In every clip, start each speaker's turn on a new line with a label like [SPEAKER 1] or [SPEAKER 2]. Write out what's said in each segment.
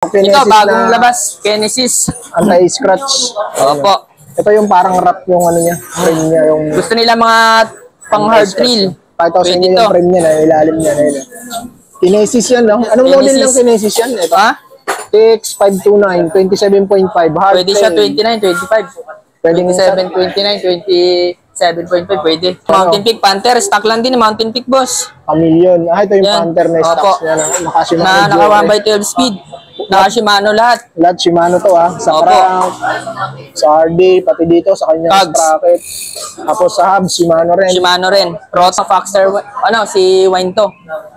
[SPEAKER 1] Ito, bagong labas. Genesis.
[SPEAKER 2] Anti-scratch.
[SPEAKER 1] Opo.
[SPEAKER 2] Ito yung parang wrap yung ano niya. Frame niya. Yung
[SPEAKER 1] Gusto nila mga pang hard drill.
[SPEAKER 2] Pakita ko sa inyo yung frame niya na ilalim niya. Kinesis yan, no? Anong model ng Kinesis yan? Ito?
[SPEAKER 1] Ha?
[SPEAKER 2] TX529, 27.5. Hard
[SPEAKER 1] Pwede siya 29, 25.
[SPEAKER 2] Pwede
[SPEAKER 1] 27, 29, 27.5. Pwede. Mountain Peak Panther. Stock lang din. Mountain Peak, boss.
[SPEAKER 2] Chameleon. Ito yung
[SPEAKER 1] Yan.
[SPEAKER 2] Panther na stocks niya.
[SPEAKER 1] Naka 1x12 speed. Naka Shimano lahat.
[SPEAKER 2] Lahat Shimano to, sa crank, sa RD, pati dito sa kanyang sprocket. Tapos sa hub, Shimano rin.
[SPEAKER 1] Shimano rin. Rota Foxter, si Wine to.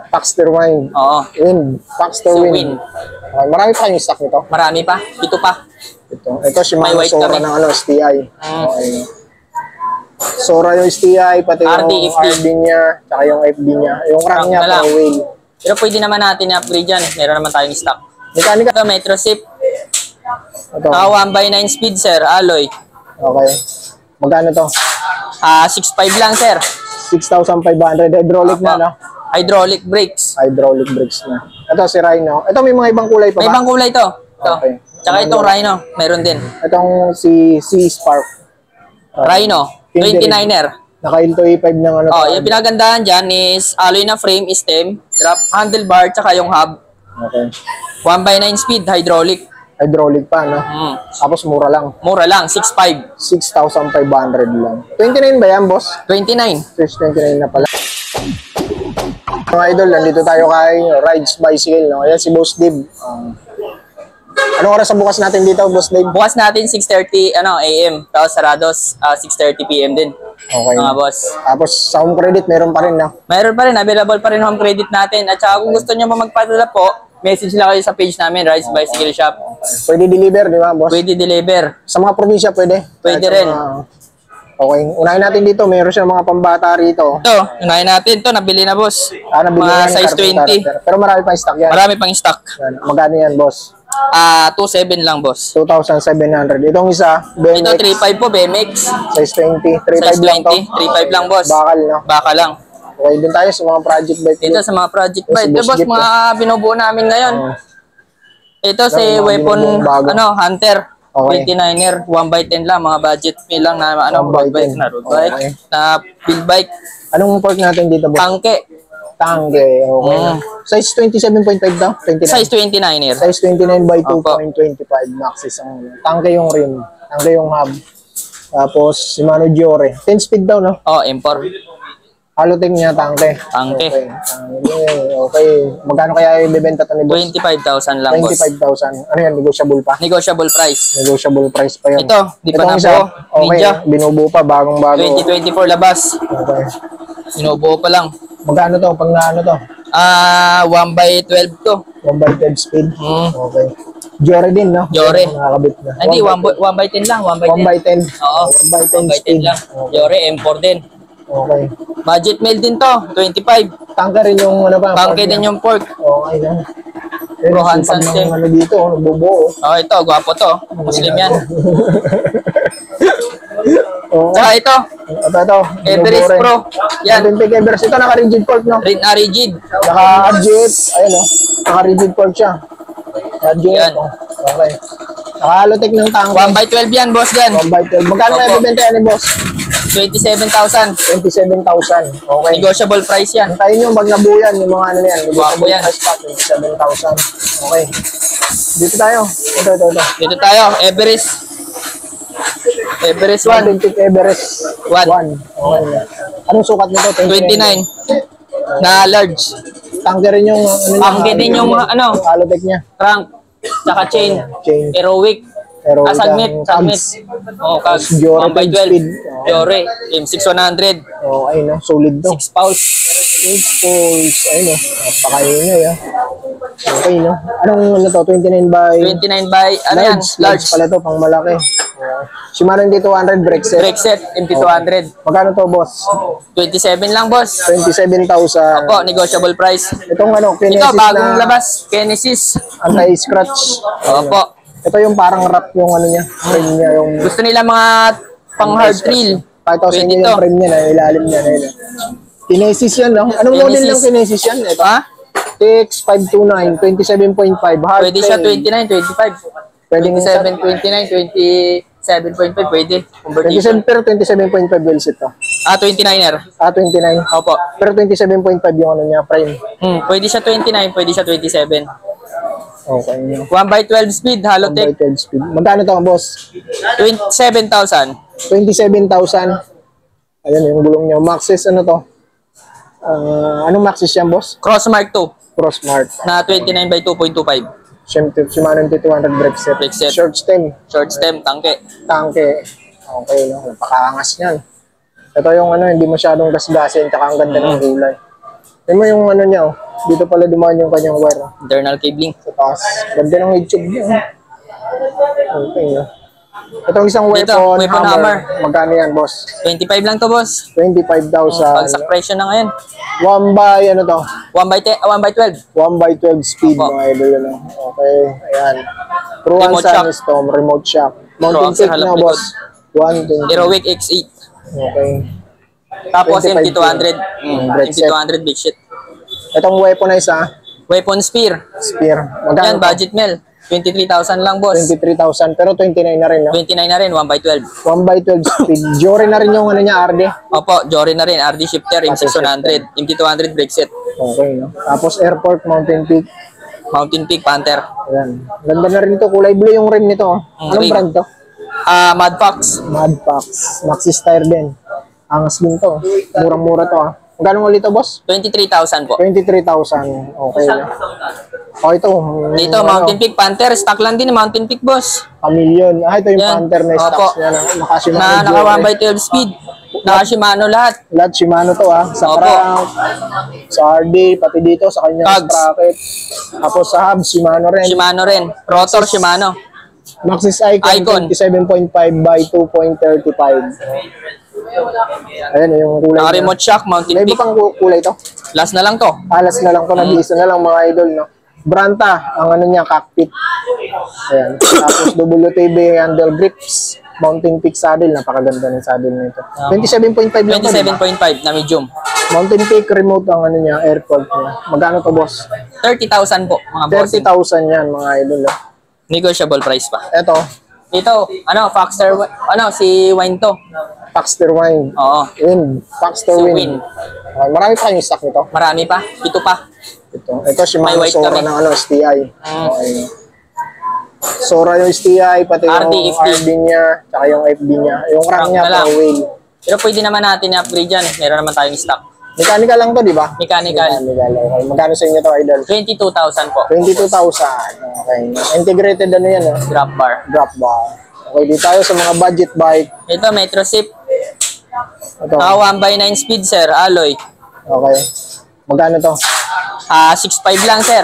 [SPEAKER 2] Foxter Wine.
[SPEAKER 1] Oo.
[SPEAKER 2] Win. Foxter Win. Okay, marami pa kayong stock nito?
[SPEAKER 1] Marami pa. Ito pa.
[SPEAKER 2] Ito Shimano Sora ng STI. Okay. Sora yung STI, pati yung RD niya, tsaka yung FD niya. Yung crank niya, pro wheel.
[SPEAKER 1] Pero pwede naman natin i-upgrade dyan. Meron naman tayong stock.
[SPEAKER 2] Mekanika.
[SPEAKER 1] Ito, Metro Sip. Naka 1x9 speed, sir. Alloy.
[SPEAKER 2] Okay. Magkano to?
[SPEAKER 1] 6.5 lang, sir.
[SPEAKER 2] 6,500. Hydraulic na, no?
[SPEAKER 1] Hydraulic brakes.
[SPEAKER 2] Hydraulic brakes na. Ito si Rhino. Ito may mga ibang kulay pa ba?
[SPEAKER 1] May ibang kulay to. Ito.
[SPEAKER 2] Okay.
[SPEAKER 1] Tsaka itong Rhino. Meron din.
[SPEAKER 2] Itong si C-Spark.
[SPEAKER 1] Rhino. 29er.
[SPEAKER 2] Naka-Ilto E5 ng ano.
[SPEAKER 1] Yung pinagandahan dyan is alloy na frame, stem, drop, handlebar, tsaka yung hub.
[SPEAKER 2] Okay.
[SPEAKER 1] 1x9 speed, hydraulic.
[SPEAKER 2] Hydraulic pa, no? Tapos mura lang.
[SPEAKER 1] Mura lang, 6.5.
[SPEAKER 2] 6,500 lang. 29 ba yan, boss?
[SPEAKER 1] 29.
[SPEAKER 2] 29 na pala. Mga idol, nandito tayo kay Rides Bicycle, no? Ayan si Boss Dib. Anong oras sa bukas natin dito, Boss Dib?
[SPEAKER 1] Bukas natin 6:30 AM. Tapos sarados 6:30 PM din.
[SPEAKER 2] Okay.
[SPEAKER 1] Mga boss.
[SPEAKER 2] Tapos sa home credit, meron pa rin, no?
[SPEAKER 1] Meron pa rin, available pa rin home credit natin. At saka kung gusto nyo magpadala po, message lang kayo sa page namin, Rides Bicycle Shop.
[SPEAKER 2] Pwede deliver, di ba, boss?
[SPEAKER 1] Pwede deliver.
[SPEAKER 2] Sa mga probinsya, pwede?
[SPEAKER 1] Pwede rin.
[SPEAKER 2] Okay. Unahin natin dito, meron siya mga pambata rito.
[SPEAKER 1] Ito, unahin natin ito, nabili na, boss.
[SPEAKER 2] Nabili
[SPEAKER 1] mga
[SPEAKER 2] yan,
[SPEAKER 1] size 20.
[SPEAKER 2] Pero marami pang stock yan.
[SPEAKER 1] Marami pang stock.
[SPEAKER 2] Yan. Magkano yan, boss?
[SPEAKER 1] 2.7 lang, boss.
[SPEAKER 2] 2,700. Itong isa, BMX.
[SPEAKER 1] Ito, 3.5 po, BMX.
[SPEAKER 2] Size 20. 3.5
[SPEAKER 1] Size 20,
[SPEAKER 2] lang to.
[SPEAKER 1] 3.5 lang, boss.
[SPEAKER 2] Bakal, no?
[SPEAKER 1] Baka lang.
[SPEAKER 2] Okay, dun tayo sa mga project bike.
[SPEAKER 1] Dito sa mga project bike. Ito, boss, mga binubuo namin ngayon. Ito, si Weapon, Hunter.
[SPEAKER 2] Okay.
[SPEAKER 1] 29er, 1x10 lang, mga budget fee lang na road bike, na build bike.
[SPEAKER 2] Anong fork natin dito, boss?
[SPEAKER 1] Tangke.
[SPEAKER 2] Tangke, okay. Size 27.5 daw? 29.
[SPEAKER 1] Size 29er.
[SPEAKER 2] Size 29 by 2.25 maxis ang tangke yung rim, tangke yung hub. Tapos Shimano Giore, 10 speed daw, no?
[SPEAKER 1] Import.
[SPEAKER 2] Halotech niya, tangke.
[SPEAKER 1] Tangke.
[SPEAKER 2] Okay. Magkano kaya ibebenta to ni boss?
[SPEAKER 1] 25,000 lang, boss.
[SPEAKER 2] 25,000. Ano yan, negotiable pa?
[SPEAKER 1] Negotiable price.
[SPEAKER 2] Negotiable price pa yun.
[SPEAKER 1] Ito, di pa
[SPEAKER 2] isa,
[SPEAKER 1] nabuo.
[SPEAKER 2] okay,
[SPEAKER 1] Ninja.
[SPEAKER 2] binubuo pa, bagong-bago.
[SPEAKER 1] 2024 labas.
[SPEAKER 2] Okay.
[SPEAKER 1] Binubuo pa lang.
[SPEAKER 2] Magkano to? Pag naano to?
[SPEAKER 1] 1x12 to.
[SPEAKER 2] 1x10 speed? Okay. Giore din, no?
[SPEAKER 1] Giore.
[SPEAKER 2] Nakakabit na.
[SPEAKER 1] Hindi, 1x10 lang. 1x10.
[SPEAKER 2] 1x10?
[SPEAKER 1] Oo.
[SPEAKER 2] 1x10 speed
[SPEAKER 1] lang. Giore, M4 din.
[SPEAKER 2] Okay.
[SPEAKER 1] Budget mail din to, 25.
[SPEAKER 2] Tangka rin yung ano ba?
[SPEAKER 1] Tangke din yung pork.
[SPEAKER 2] Okay na.
[SPEAKER 1] Pro Hansen
[SPEAKER 2] Stem. Ano dito, nagbubuo.
[SPEAKER 1] Ito, gwapo to. Muslim yan.
[SPEAKER 2] Saka
[SPEAKER 1] ito.
[SPEAKER 2] Ito.
[SPEAKER 1] Everest Pro. Yan.
[SPEAKER 2] Authentic Everest. Ito, naka-rigid fork, no?
[SPEAKER 1] Rigid.
[SPEAKER 2] Naka-adjust. Ayun, no? Naka-rigid fork siya. Adjust.
[SPEAKER 1] Yan.
[SPEAKER 2] Okay. Naka-halotech ng tangke.
[SPEAKER 1] 1x12 yan, boss, yan.
[SPEAKER 2] 1x12. Magkano na ibibenta yan ni boss?
[SPEAKER 1] 27,000.
[SPEAKER 2] 27,000. Okay.
[SPEAKER 1] Negotiable price yan.
[SPEAKER 2] Antayin nyo, pag nabuo yan, yung mga ano yan.
[SPEAKER 1] Negotiable
[SPEAKER 2] price pa, 27,000. Okay. Dito tayo. Ito.
[SPEAKER 1] Dito tayo, Everest. Everest 1.
[SPEAKER 2] Authentic Everest 1. Okay. Anong sukat nito?
[SPEAKER 1] 29. Na large.
[SPEAKER 2] Tangke rin yung
[SPEAKER 1] Tangke din yung
[SPEAKER 2] halotech niya.
[SPEAKER 1] Crank. Tsaka chain. Aerowick. Sagmit. Kags. 1x12. Giore. M6100.
[SPEAKER 2] Okay, no? Solid to.
[SPEAKER 1] 6 pulse.
[SPEAKER 2] 6 pulse. Ayun, no? Napakaingay, ah. Okay, no? Anong ano to? 29 by?
[SPEAKER 1] 29 by,
[SPEAKER 2] large pala to, pang malaki. Shimano dito 200 brake set.
[SPEAKER 1] Brake set, MP200.
[SPEAKER 2] Magkano to, boss?
[SPEAKER 1] 27 lang, boss.
[SPEAKER 2] 27,000.
[SPEAKER 1] Opo, negotiable price.
[SPEAKER 2] Itong ano, Kinesis
[SPEAKER 1] ito, bagong labas. Genesis.
[SPEAKER 2] Anti-scratch.
[SPEAKER 1] Opo.
[SPEAKER 2] Ito yung parang wrap yung ano niya. Frame niya yung...
[SPEAKER 1] Gusto nila mga pang hard drill.
[SPEAKER 2] Pakita ko sa inyo yung frame niya na ilalim niya. Kinesis yan, no? Anong model ng Kinesis yan? Ito? TX529, 27.5. Hard
[SPEAKER 1] Pwede siya
[SPEAKER 2] tail.
[SPEAKER 1] 29, 25.
[SPEAKER 2] Pwede
[SPEAKER 1] 27, 29, 27.5, pwede. Convertition.
[SPEAKER 2] 27, pero 27.5 well set to.
[SPEAKER 1] 29er.
[SPEAKER 2] 29.
[SPEAKER 1] Opo.
[SPEAKER 2] Pero 27.5 yung ano niya, frame.
[SPEAKER 1] Pwede siya 29, pwede siya 27.
[SPEAKER 2] Okay.
[SPEAKER 1] 1x12 speed, Halotech.
[SPEAKER 2] 1x12 speed. Magkano to, boss?
[SPEAKER 1] 27,000.
[SPEAKER 2] 27,000. Ayan, yung gulong niya. Maxis, ano to? Anong Maxis yan, boss?
[SPEAKER 1] Crossmark 2
[SPEAKER 2] Crossmark.
[SPEAKER 1] na 29 by 2.25.
[SPEAKER 2] Shimano MT200 brake set.
[SPEAKER 1] Brake set.
[SPEAKER 2] Short stem.
[SPEAKER 1] Short stem, tangke.
[SPEAKER 2] Tangke. Okay, no? Napakaangas niyan. Ito yung ano, hindi masyadong gasgasin, tsaka ang ganda ng kulay. Tignan mo yung ano niya, oh. Dito pala dumaan yung kanyang wire. Oh.
[SPEAKER 1] Internal cabling.
[SPEAKER 2] Sa taas. Ganda ng YouTube niya. Oh. Okay, no? Itong isang weapon, hammer. Magkano yan, boss?
[SPEAKER 1] 25 lang to, boss.
[SPEAKER 2] 25,000.
[SPEAKER 1] Bagsak presyo na ngayon.
[SPEAKER 2] 1 by, ano to?
[SPEAKER 1] 1x12.
[SPEAKER 2] 1 by 12 speed,
[SPEAKER 1] Opo.
[SPEAKER 2] mga idol. Ano? Okay, ayan. True
[SPEAKER 1] Remote shock.
[SPEAKER 2] Storm, remote shock. Mountain
[SPEAKER 1] True,
[SPEAKER 2] Peak
[SPEAKER 1] sa
[SPEAKER 2] na,
[SPEAKER 1] halap
[SPEAKER 2] boss. 120.
[SPEAKER 1] Heroic X8.
[SPEAKER 2] Okay.
[SPEAKER 1] Tapos
[SPEAKER 2] 25
[SPEAKER 1] MT200.
[SPEAKER 2] brake set.
[SPEAKER 1] MT200 big shit.
[SPEAKER 2] Itong weapon na isa,
[SPEAKER 1] Weapon spear.
[SPEAKER 2] spear.
[SPEAKER 1] Yan,
[SPEAKER 2] Magkano to?
[SPEAKER 1] budget mail. 23,000 lang, boss.
[SPEAKER 2] 23,000, pero 29 na rin, no?
[SPEAKER 1] 29 na rin, 1x12.
[SPEAKER 2] 1 by 12 speed. Jory na rin yung ano niya, RD.
[SPEAKER 1] Opo, Jory na rin. RD shifter, M600. MT200 brake set.
[SPEAKER 2] Okay, no? Tapos airport, Mountain Peak.
[SPEAKER 1] Mountain Peak, Panther.
[SPEAKER 2] Ayan. Ganda na rin ito. Kulay blue yung rim nito. Oh. Anong
[SPEAKER 1] rim.
[SPEAKER 2] brand to?
[SPEAKER 1] Mad Fox.
[SPEAKER 2] Madpax. Maxis tire din. Angas din to. Murang-mura to, ah. Magkano ulit ito, boss?
[SPEAKER 1] 23,000 po.
[SPEAKER 2] 23,000. Okay. Oh, ito.
[SPEAKER 1] Dito, Mountain Peak, Panther. Stock lang din, Mountain Peak, boss.
[SPEAKER 2] Chameleon. Ito yung
[SPEAKER 1] Yan.
[SPEAKER 2] Panther na
[SPEAKER 1] Opo.
[SPEAKER 2] stocks niya. Nakashimano.
[SPEAKER 1] Na naka 1x12 speed. Naka Shimano lahat.
[SPEAKER 2] Lahat Shimano to, ah. Sa
[SPEAKER 1] Opo.
[SPEAKER 2] crank, sa RD, pati dito sa kanyang
[SPEAKER 1] Cogs.
[SPEAKER 2] sprocket. Tapos sa hub, Shimano rin.
[SPEAKER 1] Shimano rin. Rotor, Shimano.
[SPEAKER 2] Maxis Icon,
[SPEAKER 1] Icon.
[SPEAKER 2] 27.5 by 2.35. Ayan yung kulay
[SPEAKER 1] Naka
[SPEAKER 2] niya.
[SPEAKER 1] remote shock, Mountain
[SPEAKER 2] May iba
[SPEAKER 1] Peak.
[SPEAKER 2] pang kulay to?
[SPEAKER 1] Last na lang to.
[SPEAKER 2] Alas na lang to, nag-iisa na lang mga idol, no? Branta, ang ano niya, cockpit. Ayan. Tapos WTB handle grips. Mountain Peak saddle, napakaganda ng saddle nito. 27.5 lang to, diba?
[SPEAKER 1] 27.5 na medium.
[SPEAKER 2] Mountain Peak remote ang ano niya, airport niya. Magkano to, boss?
[SPEAKER 1] 30,000 po, mga bossing.
[SPEAKER 2] 30,000 yan, mga idol. No?
[SPEAKER 1] Negotiable price pa.
[SPEAKER 2] Ito,
[SPEAKER 1] Ito, Foxter, si Wine to.
[SPEAKER 2] Paxter Wine.
[SPEAKER 1] Oo.
[SPEAKER 2] Win. Paxter
[SPEAKER 1] Si
[SPEAKER 2] Win.
[SPEAKER 1] Win.
[SPEAKER 2] Okay, marami pa kayong stock nito.
[SPEAKER 1] Marami pa. 7 pa.
[SPEAKER 2] Ito
[SPEAKER 1] May
[SPEAKER 2] Shimano
[SPEAKER 1] white
[SPEAKER 2] Sora
[SPEAKER 1] kami.
[SPEAKER 2] ng ano, STI. Okay. Sora yung STI, pati yung
[SPEAKER 1] RD, FD.
[SPEAKER 2] RD niya, tsaka yung FD niya. Yung crank
[SPEAKER 1] Crank
[SPEAKER 2] niya,
[SPEAKER 1] na lang.
[SPEAKER 2] pro wheel.
[SPEAKER 1] Pero pwede naman natin i-upgrade yan. Meron naman tayong stock.
[SPEAKER 2] Mechanical lang to, di ba?
[SPEAKER 1] Mechanical.
[SPEAKER 2] Okay. Magkano sa inyo to, idol?
[SPEAKER 1] 22,000 po.
[SPEAKER 2] 22,000. Okay. Integrated ano yan, oh?
[SPEAKER 1] Drop bar.
[SPEAKER 2] Drop bar. Okay, di tayo sa mga budget bike.
[SPEAKER 1] Ito, Metro Sip.
[SPEAKER 2] Ito.
[SPEAKER 1] 1x9 speed, sir. Alloy.
[SPEAKER 2] Okay. Magkano to?
[SPEAKER 1] 6.5 lang, sir.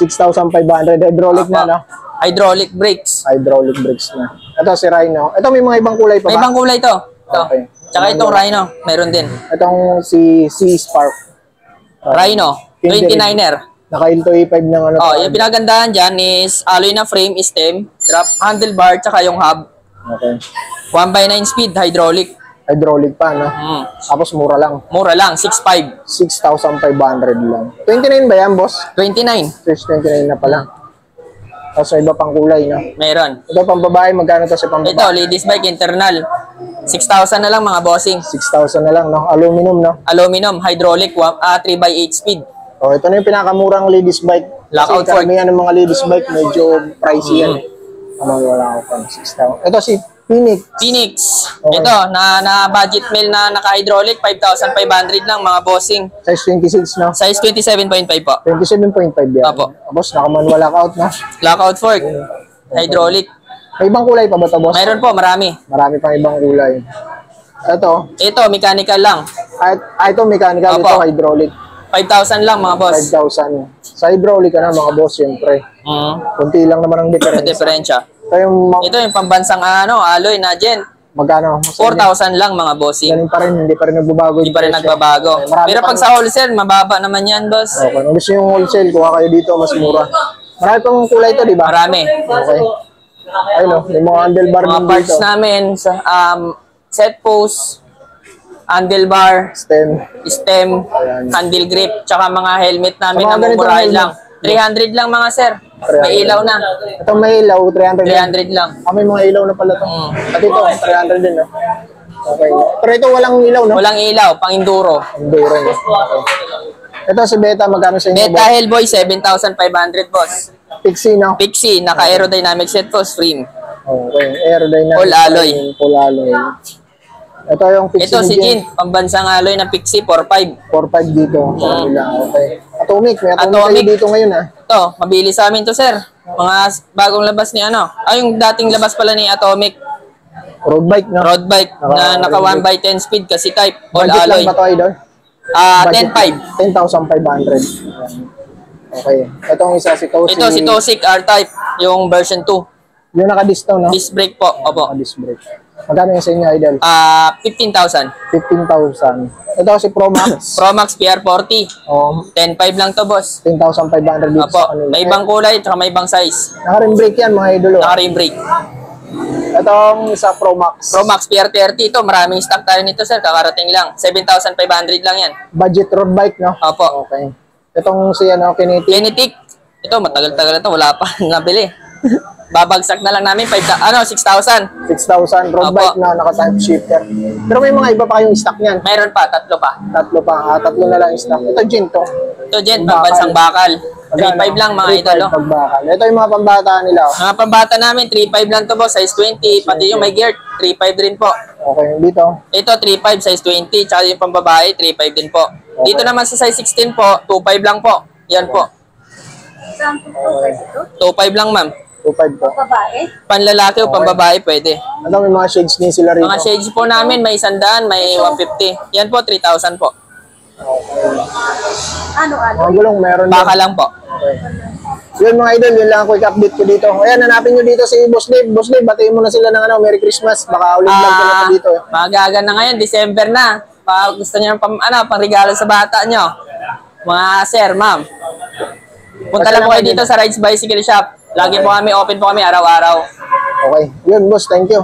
[SPEAKER 2] 6,500. Hydraulic na, no?
[SPEAKER 1] Hydraulic brakes.
[SPEAKER 2] Hydraulic brakes na. Ito si Rhino. Ito may mga ibang kulay pa
[SPEAKER 1] May
[SPEAKER 2] ba?
[SPEAKER 1] ibang kulay to. Ito.
[SPEAKER 2] Okay.
[SPEAKER 1] Tsaka itong Rhino. Meron din.
[SPEAKER 2] Itong si C-Spark.
[SPEAKER 1] Rhino. 29er.
[SPEAKER 2] Naka-Ilto A5 ng ano.
[SPEAKER 1] Oh, yung pinagandahan dyan is alloy na frame, stem, drop, handlebar, tsaka yung hub.
[SPEAKER 2] Okay.
[SPEAKER 1] 1x9 speed, hydraulic.
[SPEAKER 2] Hydraulic pa, no? Tapos mura lang.
[SPEAKER 1] Mura lang, 6.5.
[SPEAKER 2] 6,500 lang. 29 ba yan, boss?
[SPEAKER 1] 29.
[SPEAKER 2] 29 na pala. Tapos may iba pang kulay, no?
[SPEAKER 1] Meron.
[SPEAKER 2] Ito pang babae, magkano to sa pang
[SPEAKER 1] Ito,
[SPEAKER 2] babae?
[SPEAKER 1] ladies bike internal. 6,000 na lang mga bossing.
[SPEAKER 2] 6,000 na lang, no? Aluminum, no?
[SPEAKER 1] Aluminum, hydraulic, 3x8 speed.
[SPEAKER 2] Oh, ito na yung pinakamurang ladies bike.
[SPEAKER 1] Lockout
[SPEAKER 2] Kasi karamihan ng mga ladies bike, medyo pricey yan. Wala ako pa. 6,000. Ito si Phoenix.
[SPEAKER 1] Phoenix.
[SPEAKER 2] Okay.
[SPEAKER 1] Ito, na budget mail na naka-hydraulic, 5,500 lang mga bossing.
[SPEAKER 2] Size 26, no?
[SPEAKER 1] Size 27.5 po.
[SPEAKER 2] 27.5 yan.
[SPEAKER 1] Apo.
[SPEAKER 2] Tapos naka-manual lockout, no?
[SPEAKER 1] Lockout fork. Hydraulic.
[SPEAKER 2] May ibang kulay pa ba ito, boss?
[SPEAKER 1] Mayroon po, marami.
[SPEAKER 2] Marami pang ibang kulay. Ito.
[SPEAKER 1] Ito, mechanical lang.
[SPEAKER 2] Ito mechanical,
[SPEAKER 1] Opo.
[SPEAKER 2] ito hydraulic.
[SPEAKER 1] 5,000 lang mga boss.
[SPEAKER 2] 5,000. Sa hydraulic ka na, mga boss, siyempre. Kunti lang naman ang difference.
[SPEAKER 1] Diferensya.
[SPEAKER 2] Ito yung
[SPEAKER 1] Ito yung pambansang alloy na gen.
[SPEAKER 2] magkano?
[SPEAKER 1] 4,000 lang mga bossing.
[SPEAKER 2] Ganun pa rin, hindi pa rin nagbabago.
[SPEAKER 1] Hindi pa rin nagbabago.
[SPEAKER 2] Marami
[SPEAKER 1] Pero pag
[SPEAKER 2] pang-
[SPEAKER 1] sa wholesale, mababa naman yan, boss.
[SPEAKER 2] Okay, kung gusto yung wholesale, kuha kayo dito, mas mura. Marami pang kulay ito, di ba?
[SPEAKER 1] Marami.
[SPEAKER 2] Okay. Ayun, no, may mga handlebar
[SPEAKER 1] Mga
[SPEAKER 2] din
[SPEAKER 1] parts
[SPEAKER 2] dito.
[SPEAKER 1] namin, sa, set post, handlebar,
[SPEAKER 2] stem.
[SPEAKER 1] stem,
[SPEAKER 2] Ayan.
[SPEAKER 1] handle grip, tsaka mga helmet namin
[SPEAKER 2] Sa mga
[SPEAKER 1] na
[SPEAKER 2] ganitong
[SPEAKER 1] mumurahin
[SPEAKER 2] helmet.
[SPEAKER 1] lang. 300 lang mga sir. May
[SPEAKER 2] 300.
[SPEAKER 1] ilaw na.
[SPEAKER 2] Ito may ilaw, 300 yan.
[SPEAKER 1] 300 lang.
[SPEAKER 2] May mga ilaw na pala to. At ito, 300 din, no? Okay. Pero ito walang ilaw, no?
[SPEAKER 1] Walang ilaw, pang enduro.
[SPEAKER 2] Enduro, no? Okay. Ito si Beta, magkano sa inyo?
[SPEAKER 1] Beta Hellboy, 7,500 boss.
[SPEAKER 2] Pixie, no?
[SPEAKER 1] Pixie, naka-aerodynamic set po, frame.
[SPEAKER 2] Okay. Aerodynamic.
[SPEAKER 1] Full alloy.
[SPEAKER 2] Full alloy. Ito yung Pixie
[SPEAKER 1] Ito si
[SPEAKER 2] ni
[SPEAKER 1] Jin, pambansang alloy ng Pixie, 4.5.
[SPEAKER 2] 4.5 dito. Sa kanila. Okay. Atomic. May atomic
[SPEAKER 1] Atomic.
[SPEAKER 2] kayo dito ngayon, ha?
[SPEAKER 1] Ito, mabili sa amin to sir. Mga bagong labas ni ano. Yung dating labas pala ni Atomic
[SPEAKER 2] Road bike, no?
[SPEAKER 1] road bike na naka 1x10 speed kasi type, all
[SPEAKER 2] Budget
[SPEAKER 1] alloy.
[SPEAKER 2] lang ba ito, idol?
[SPEAKER 1] 10.5.
[SPEAKER 2] 10,500. Okay. Itong isa si Tosi.
[SPEAKER 1] Ito si Tosik R-Type, yung version 2.
[SPEAKER 2] Yung naka-disc to, no?
[SPEAKER 1] Disc brake po, opo.
[SPEAKER 2] Naka-disc brake. Magkano yung sa inyo, idol?
[SPEAKER 1] 15,000.
[SPEAKER 2] 15,000. Ito si Pro Max.
[SPEAKER 1] Pro Max PR40. 10.5 lang to boss.
[SPEAKER 2] 10,500 dito
[SPEAKER 1] Opo,
[SPEAKER 2] sa kanila.
[SPEAKER 1] may ibang kulay, tsaka may ibang size.
[SPEAKER 2] Naka-rim brake yan, mga idol.
[SPEAKER 1] Naka-rim brake.
[SPEAKER 2] Itong isa Pro Max.
[SPEAKER 1] Pro Max PR30 ito, maraming stock tayo nito sir, kakarating lang. 7,500 lang yan.
[SPEAKER 2] Budget road bike, no?
[SPEAKER 1] Opo.
[SPEAKER 2] Okay. Itong si ano, Kinetic.
[SPEAKER 1] Kinetic. Ito, matagal-tagal na to, wala pa nabili. Babagsak na lang namin 6,000.
[SPEAKER 2] 6,000 road
[SPEAKER 1] Opo.
[SPEAKER 2] bike na naka-type shifter. Pero may mga iba pa kayong stock niyan.
[SPEAKER 1] Mayroon pa, 3 pa.
[SPEAKER 2] Tatlo pa. Tatlo na lang yung stock. Ito, Gin to.
[SPEAKER 1] Ito Jen, pambansang bakal. 3.5 lang mga idol.
[SPEAKER 2] 3.5
[SPEAKER 1] Oh.
[SPEAKER 2] pagbakal. Ito yung mga pambata nila. Oh.
[SPEAKER 1] Mga pambata namin, 3.5 lang to boss, size 20. Pati yung may gear, 3.5 rin po.
[SPEAKER 2] Okay, dito.
[SPEAKER 1] Ito, 3.5, size 20. Tsaka yung pambabae, 3.5 din po. Dito naman sa size 16 po, 2.5 lang po. Yan po.
[SPEAKER 3] Saan po ito?
[SPEAKER 1] 2.5 lang ma'am.
[SPEAKER 2] 2.5 po.
[SPEAKER 3] Babae?
[SPEAKER 1] Panlalaki o pambabae, pwede.
[SPEAKER 2] Ito may mga shades din sila rito.
[SPEAKER 1] Mga shades po namin, may 100, may 150. Yan po, 3,000 po.
[SPEAKER 3] Ano?
[SPEAKER 2] Mga gulong, meron din.
[SPEAKER 1] Baka lang po.
[SPEAKER 2] Okay. Yun mga idol, yun lang ang quick update ko dito. Ayan, hanapin nyo dito si Boss Dave. Boss Dave, batiin mo na sila ng ano, Merry Christmas. Baka ulit vlog ko na to dito.
[SPEAKER 1] Magaga na ngayon, December na. Gusto niyo pang regalo sa bata nyo. Mga sir, ma'am. Punta lang po kayo dito sa Rides Bicycle Shop. Lagi po kami, open po kami araw-araw.
[SPEAKER 2] Okay. Yun, boss, thank you.